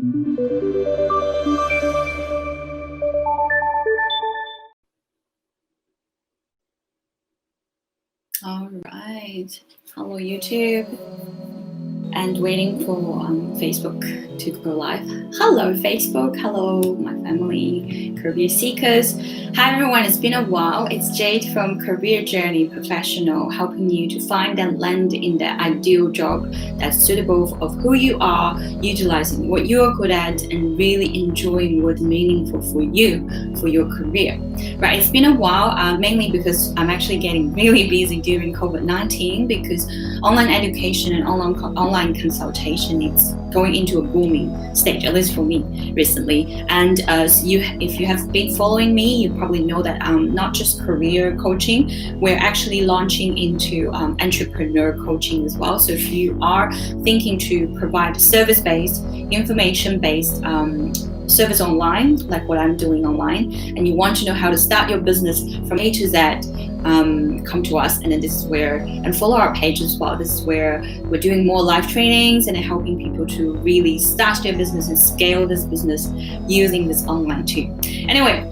All right. Hello, YouTube. And waiting for Facebook to go live. Hello, Facebook. Hello, my family, career seekers. Hi, everyone. It's been a while. It's Jade from Career Journey Professional, helping you to find and land in the ideal job that's suitable of who you are, utilizing what you are good at, and really enjoying what's meaningful for you, for your career. Right, it's been a while, mainly because I'm actually getting really busy during COVID-19 because online education and online consultation is going into a booming stage, at least for me recently. And if you have been following me, you probably know that not just career coaching, we're actually launching into entrepreneur coaching as well. So if you are thinking to provide service-based, information-based service online, like what I'm doing online, and you want to know how to start your business from A to Z, come to us. And then this is where, and follow our page as well. This is where we're doing more live trainings and helping people to really start their business and scale this business using this online too. Anyway,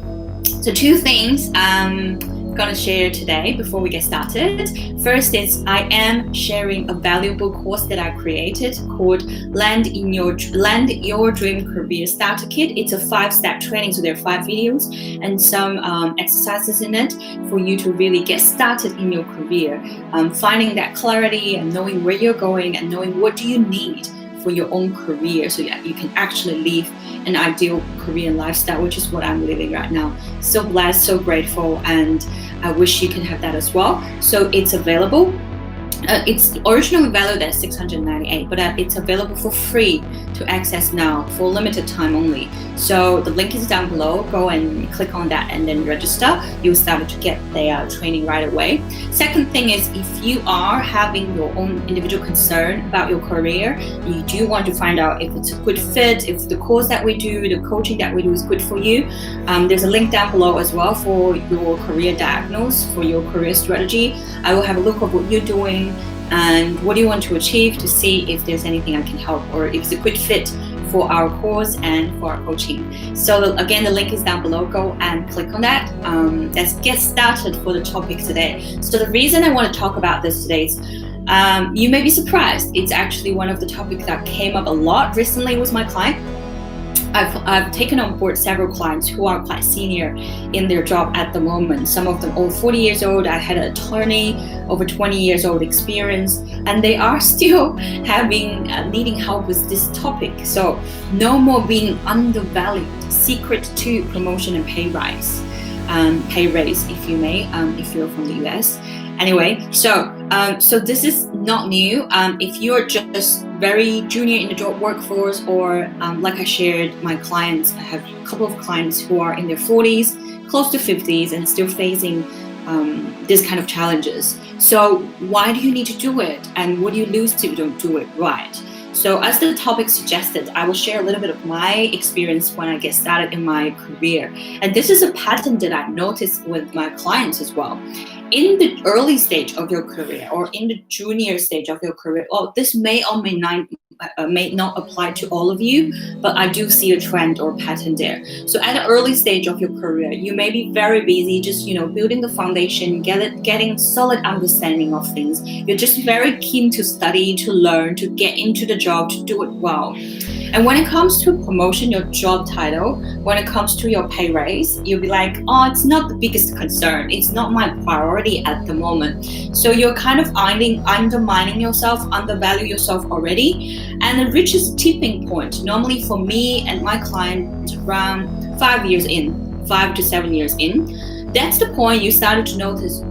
so two things I'm gonna share today before we get started. First is I am sharing a valuable course that I created called Land Your Dream Career Starter Kit. It's a 5-step training, so there are 5 videos and some exercises in it for you to really get started in your career, finding that clarity and knowing where you're going and knowing what do you need for your own career so that you can actually live an ideal career and lifestyle, which is what I'm living right now. So blessed, so grateful, and I wish you can have that as well. So it's available. It's originally valued at $698, but it's available for free to access now for limited time only. So the link is down below. Go and click on that and then register. You'll start to get the training right away. Second thing is, if you are having your own individual concern about your career, you do want to find out if it's a good fit, if the course that we do, the coaching that we do is good for you, there's a link down below as well for your career diagnosis, for your career strategy. I will have a look at what you're doing and what do you want to achieve to see if there's anything I can help or if it's a good fit for our course and for our coaching. So again, the link is down below. Go and click on that. Let's get started for the topic today. So the reason I want to talk about this today is you may be surprised. It's actually one of the topics that came up a lot recently with my client. I've taken on board several clients who are quite senior in their job at the moment. Some of them over 40 years old. I had an attorney over 20 years old experience, and they are still needing help with this topic. So no more being undervalued. Secret to promotion and pay raise, if you may, if you're from the US. Anyway, so this is not new. If you're just very junior in the job workforce, or like I shared, my clients, I have a couple of clients who are in their 40s, close to 50s, and still facing this kind of challenges. So why do you need to do it? And what do you lose if you don't do it right? So as the topic suggested, I will share a little bit of my experience when I get started in my career. And this is a pattern that I've noticed with my clients as well. In the early stage of your career or in the junior stage of your career, this may or may not apply to all of you, but I do see a trend or pattern there. So at an early stage of your career, you may be very busy just building the foundation, getting solid understanding of things. You're just very keen to study, to learn, to get into the job, to do it well. And when it comes to promotion, your job title, when it comes to your pay raise, you'll be like, it's not the biggest concern. It's not my priority at the moment. So you're kind of undermining yourself, undervalue yourself already. And it reaches a tipping point. Normally for me and my clients, around 5 to 7 years in, that's the point you started to notice,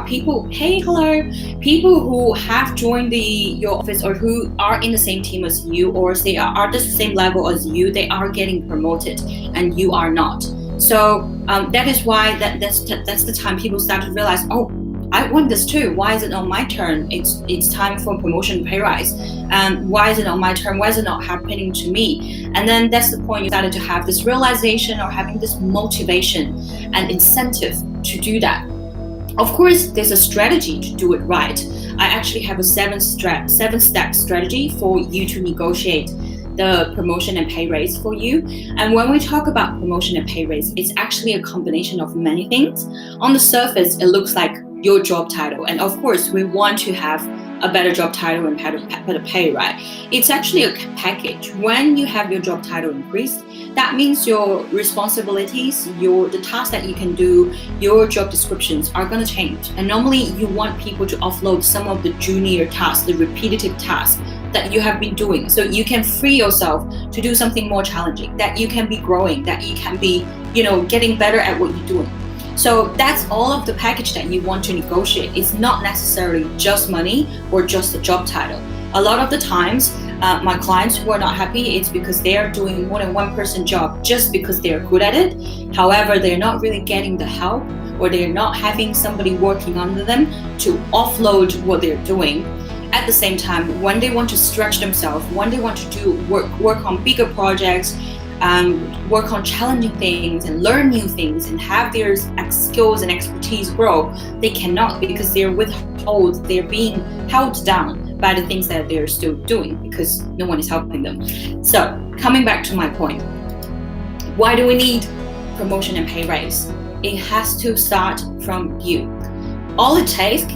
people who have joined your office or who are in the same team as you, or they are at the same level as you, they are getting promoted and you are not. So that is why that's the time people start to realize, I want this too. Why is it not my turn? It's time for promotion, pay rise. Why is it not my turn? Why is it not happening to me? And then that's the point you started to have this realization or having this motivation and incentive to do that. Of course, there's a strategy to do it right. I actually have a 7-step strategy for you to negotiate the promotion and pay raise for you. And when we talk about promotion and pay raise, it's actually a combination of many things. On the surface, it looks like your job title. And of course, we want to have a better job title and better pay, right? It's actually a package. When you have your job title increased, that means your responsibilities, the tasks that you can do, your job descriptions are going to change. And normally you want people to offload some of the junior tasks, the repetitive tasks that you have been doing, so you can free yourself to do something more challenging, that you can be growing, that you can be, getting better at what you're doing. So that's all of the package that you want to negotiate. It's not necessarily just money or just the job title. A lot of the times, my clients who are not happy, it's because they are doing more than one person job just because they are good at it. However, they're not really getting the help, or they're not having somebody working under them to offload what they're doing. At the same time, when they want to stretch themselves, when they want to do work on bigger projects, work on challenging things and learn new things and have their skills and expertise grow, they cannot, because they're being held down by the things that they're still doing because no one is helping them. So coming back to my point, why do we need promotion and pay raise? It has to start from you. All it takes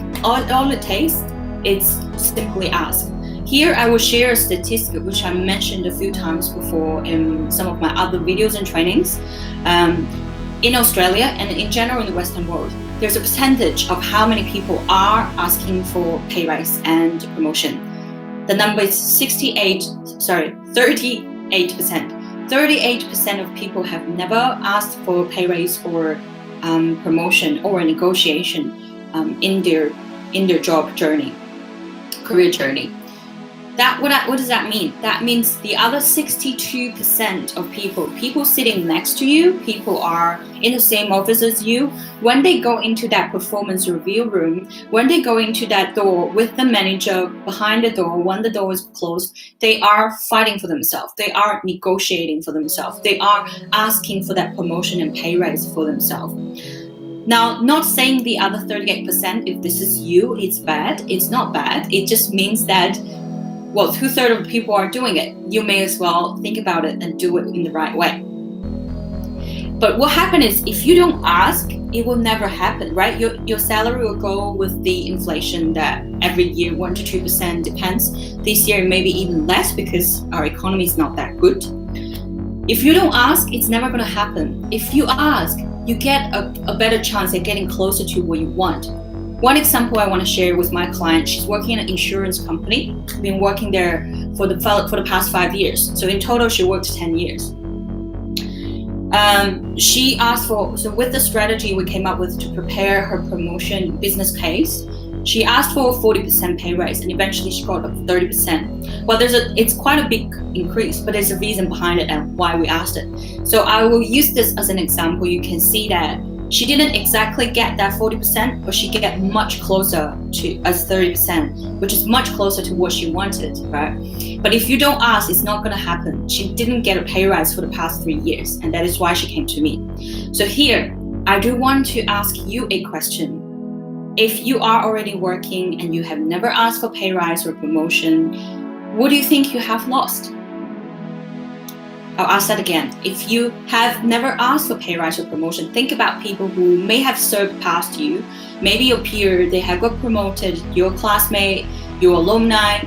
is simply ask. Here I will share a statistic which I mentioned a few times before in some of my other videos and trainings. In Australia and in general in the Western world, there's a percentage of how many people are asking for pay raise and promotion. The number is 38%. 38% of people have never asked for pay raise or promotion or a negotiation in their job journey, career journey. What does that mean? That means the other 62% of people sitting next to you, people are in the same office as you, when they go into that performance review room, when they go into that door with the manager behind the door, when the door is closed, they are fighting for themselves. They are negotiating for themselves. They are asking for that promotion and pay raise for themselves. Now, not saying the other 38%, if this is you, it's bad. It's not bad. It just means that, well, 2/3 of the people are doing it. You may as well think about it and do it in the right way. But what happens is, if you don't ask, it will never happen, right? Your salary will go with the inflation that every year 1 to 2% depends. This year maybe even less because our economy is not that good. If you don't ask, it's never going to happen. If you ask, you get a better chance at getting closer to what you want. One example I want to share with my client, she's working in an insurance company, been working there for the past 5 years. So in total, she worked 10 years. She asked so with the strategy we came up with to prepare her promotion business case, she asked for a 40% pay raise, and eventually she got up to 30%. Well, it's quite a big increase, but there's a reason behind it and why we asked it. So I will use this as an example. You can see that she didn't exactly get that 40%, but she got much closer to as 30%, which is much closer to what she wanted, right? But if you don't ask, it's not going to happen. She didn't get a pay rise for the past 3 years, and that is why she came to me. So here, I do want to ask you a question. If you are already working and you have never asked for pay rise or promotion, what do you think you have lost? I'll ask that again. If you have never asked for pay rise or promotion, think about people who may have served past you, maybe your peer, they have got promoted, your classmate, your alumni,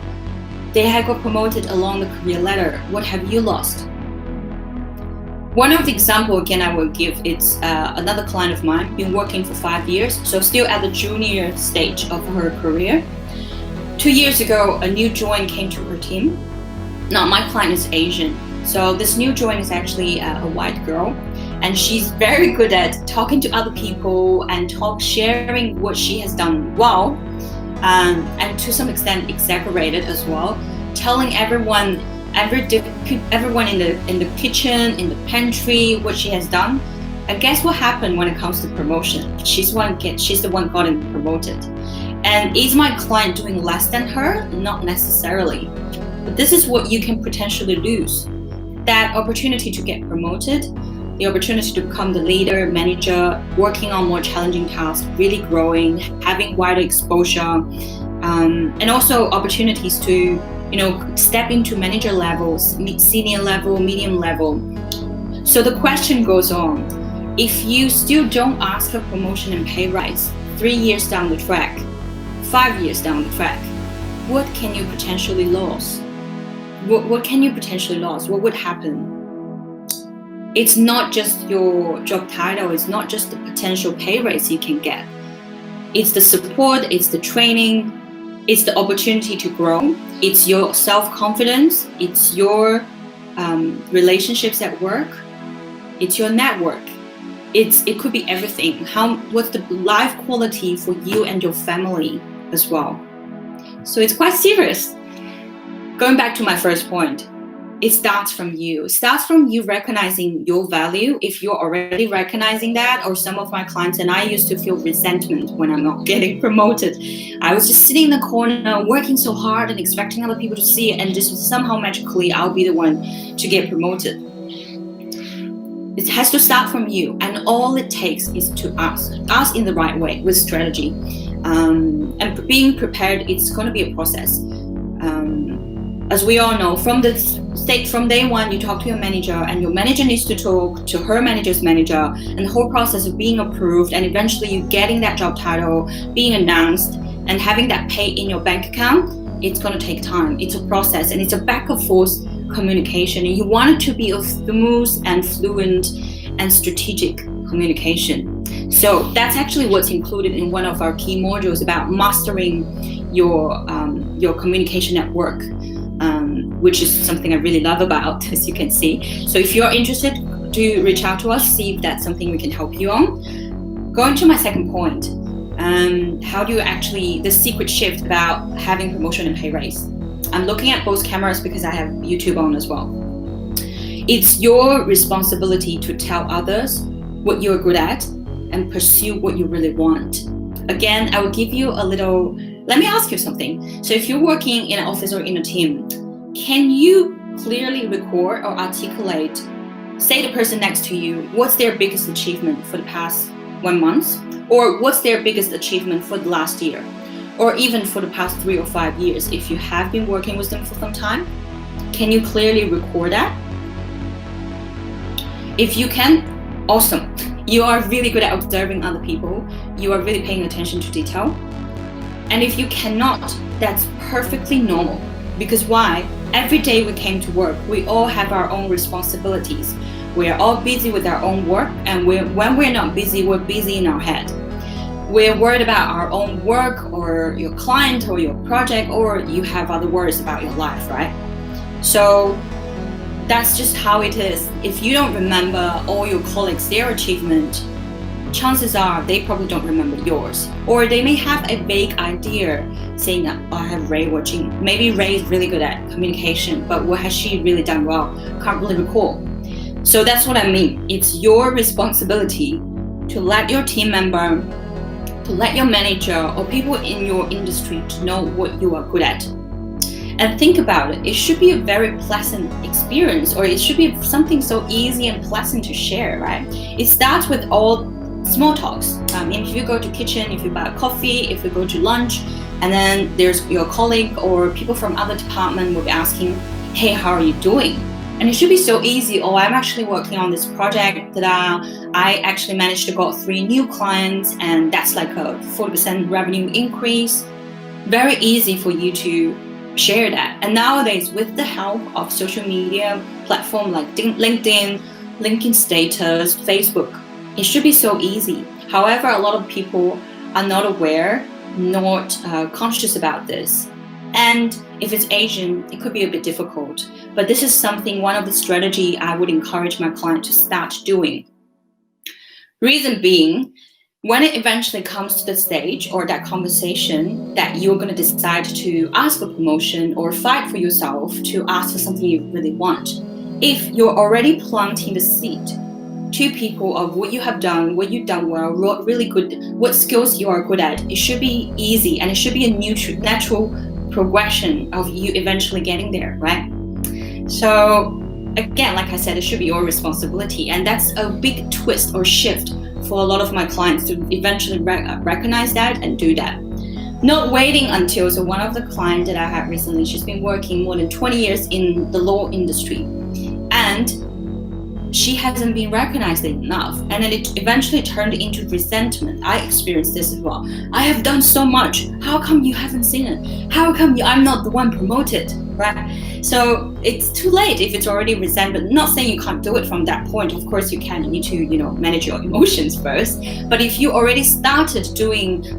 they have got promoted along the career ladder. What have you lost? One of the example again I will give, it's another client of mine, been working for 5 years, so still at the junior stage of her career. 2 years ago, a new join came to her team. Now, my client is Asian, so this new join is actually a white girl, and she's very good at talking to other people and sharing what she has done well, and to some extent exaggerated as well, telling everyone in the kitchen, in the pantry, what she has done. And guess what happened when it comes to promotion? She's the one getting promoted. And is my client doing less than her? Not necessarily. But this is what you can potentially lose. That opportunity to get promoted, the opportunity to become the leader, manager, working on more challenging tasks, really growing, having wider exposure, and also opportunities to step into manager levels, senior level, medium level. So the question goes on, if you still don't ask for promotion and pay rise 3 years down the track, 5 years down the track, what can you potentially lose? What can you potentially lose? What would happen? It's not just your job title, it's not just the potential pay raise you can get. It's the support, it's the training, it's the opportunity to grow, it's your self-confidence, it's your relationships at work, it's your network. It could be everything. What's the life quality for you and your family as well? So it's quite serious. Going back to my first point, it starts from you. It starts from you recognizing your value. If you're already recognizing that, or some of my clients, and I used to feel resentment when I'm not getting promoted. I was just sitting in the corner, working so hard and expecting other people to see it, and just somehow magically I'll be the one to get promoted. It has to start from you, and all it takes is to ask in the right way with strategy. And being prepared, it's going to be a process. As we all know, from day one, you talk to your manager, and your manager needs to talk to her manager's manager, and the whole process of being approved, and eventually you getting that job title, being announced, and having that pay in your bank account, it's going to take time. It's a process, and it's a back and forth communication, and you want it to be a smooth and fluent and strategic communication. So that's actually what's included in one of our key modules about mastering your communication at work, which is something I really love about, as you can see. So if you're interested, do reach out to us, see if that's something we can help you on. Going to my second point, how do you actually, the secret shift about having promotion and pay raise. I'm looking at both cameras because I have YouTube on as well. It's your responsibility to tell others what you're good at and pursue what you really want. Again, I will give you let me ask you something. So if you're working in an office or in a team, can you clearly record or articulate, say the person next to you, what's their biggest achievement for the past 1 month? Or what's their biggest achievement for the last year? Or even for the past 3 or 5 years, if you have been working with them for some time? Can you clearly record that? If you can, awesome. You are really good at observing other people. You are really paying attention to detail. And if you cannot, that's perfectly normal. Because why? Every day we came to work, we all have our own responsibilities. We are all busy with our own work, and when we're not busy, we're busy in our head. We're worried about our own work or your client or your project, or you have other worries about your life, right? So that's just how it is. If you don't remember all your colleagues, their achievement, chances are they probably don't remember yours. Or they may have a vague idea saying that, oh, I have Ray watching. Maybe Ray is really good at communication, but what has she really done well? Can't really recall. So that's what I mean. It's your responsibility to let your team member, to let your manager or people in your industry to know what you are good at. And think about it. It should be a very pleasant experience, or it should be something so easy and pleasant to share, right? It starts with all small talks. If you go to kitchen, if you buy a coffee, if you go to lunch, and then there's your colleague or people from other department will be asking, hey, how are you doing? And it should be so easy. Oh, I'm actually working on this project that I actually managed to got 3 new clients, and that's like a 40% revenue increase. Very easy for you to share that. And nowadays, with the help of social media platform like LinkedIn, LinkedIn status, Facebook, it should be so easy. However, a lot of people are not aware, not conscious about this. And if it's Asian, it could be a bit difficult. But this is something, one of the strategy I would encourage my client to start doing. Reason being, when it eventually comes to the stage or that conversation that you're going to decide to ask for promotion or fight for yourself to ask for something you really want, if you're already planting the seed to people of what you have done, what you've done well, what really good, what skills you are good at, it should be easy, and it should be a natural progression of you eventually getting there, right? So again, like I said, it should be your responsibility, and that's a big twist or shift for a lot of my clients to eventually recognize that and do that. Not waiting until, so one of the clients that I had recently, she's been working more than 20 years in the law industry, and she hasn't been recognized enough, and then it eventually turned into resentment. I experienced this as well. I have done so much. How come you haven't seen it? How come I'm not the one promoted, right? So it's too late if it's already resentment. Not saying you can't do it from that point. Of course you can. You need to, manage your emotions first. But if you already started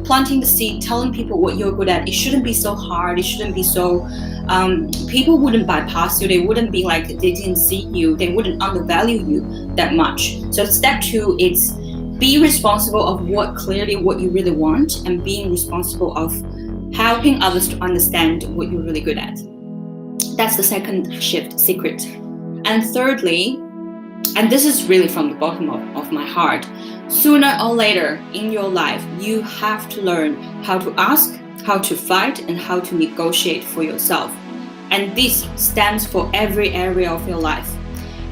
planting the seed, telling people what you're good at, it shouldn't be so hard. It shouldn't be so. People wouldn't bypass you. They wouldn't be like they didn't see you. They wouldn't undervalue you that much. So step 2 is be responsible of what you really want, and being responsible of helping others to understand what you're really good at. That's the second shift secret. And thirdly, and this is really from the bottom of my heart, sooner or later in your life, you have to learn how to ask, how to fight, and how to negotiate for yourself. And this stands for every area of your life.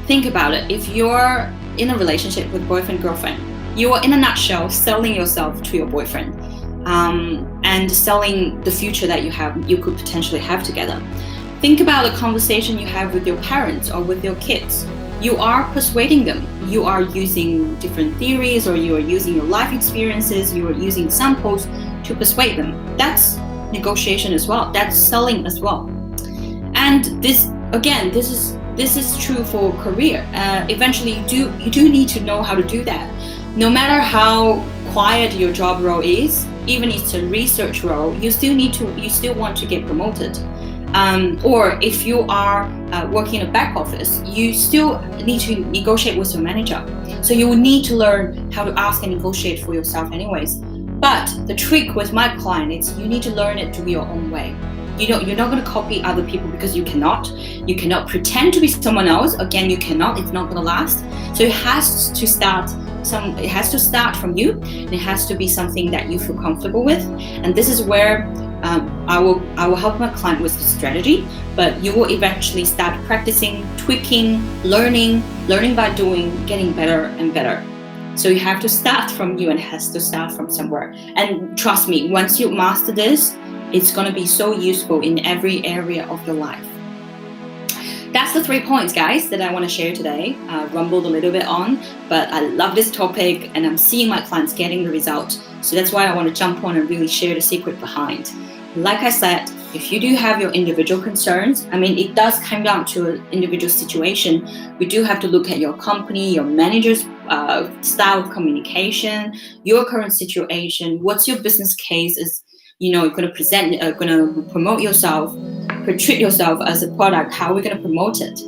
Think about it. If you're in a relationship with boyfriend, girlfriend, you are in a nutshell selling yourself to your boyfriend, and selling the future that you could potentially have together. Think about the conversation you have with your parents or with your kids. You are persuading them. You are using different theories, or you are using your life experiences, you are using samples to persuade them. That's negotiation as well. That's selling as well. And this is true for career. Eventually you do need to know how to do that. No matter how quiet your job role is, even if it's a research role, you still want to get promoted. Or if you are working in a back office, you still need to negotiate with your manager. So you will need to learn how to ask and negotiate for yourself anyways. But the trick with my client is you need to learn it to your own way. You're not going to copy other people, because you cannot. You cannot pretend to be someone else. Again, you cannot. It's not going to last. So it has to start from you, and it has to be something that you feel comfortable with. And this is where I will help my client with the strategy, but you will eventually start practicing, tweaking, learning by doing, getting better and better. So you have to start from you, and it has to start from somewhere. And trust me, once you master this, it's going to be so useful in every area of your life. That's the 3 points, guys, that I want to share today. I rumbled a little bit on, but I love this topic, and I'm seeing my clients getting the result. So that's why I want to jump on and really share the secret behind. Like I said, if you do have your individual concerns, it does come down to an individual situation. We do have to look at your company, your manager's style of communication, your current situation, what's your business case is. You're going to promote yourself, treat yourself as a product. How are we going to promote it?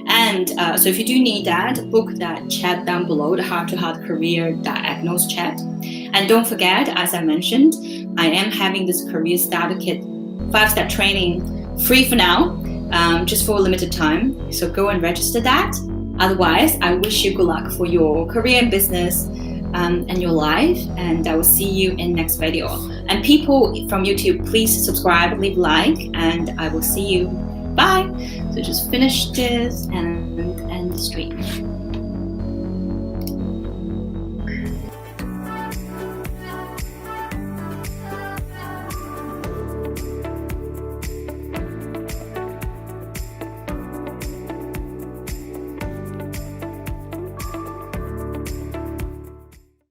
And so if you do need that, book that chat down below, the heart-to-heart career diagnose chat. And don't forget, as I mentioned, I am having this career starter kit 5-step training free for now, just for a limited time. So go and register that. Otherwise, I wish you good luck for your career and business and your life, and I will see you in next video. And people from YouTube, please subscribe, leave a like, and I will see you. Bye. So just finish this and end the stream.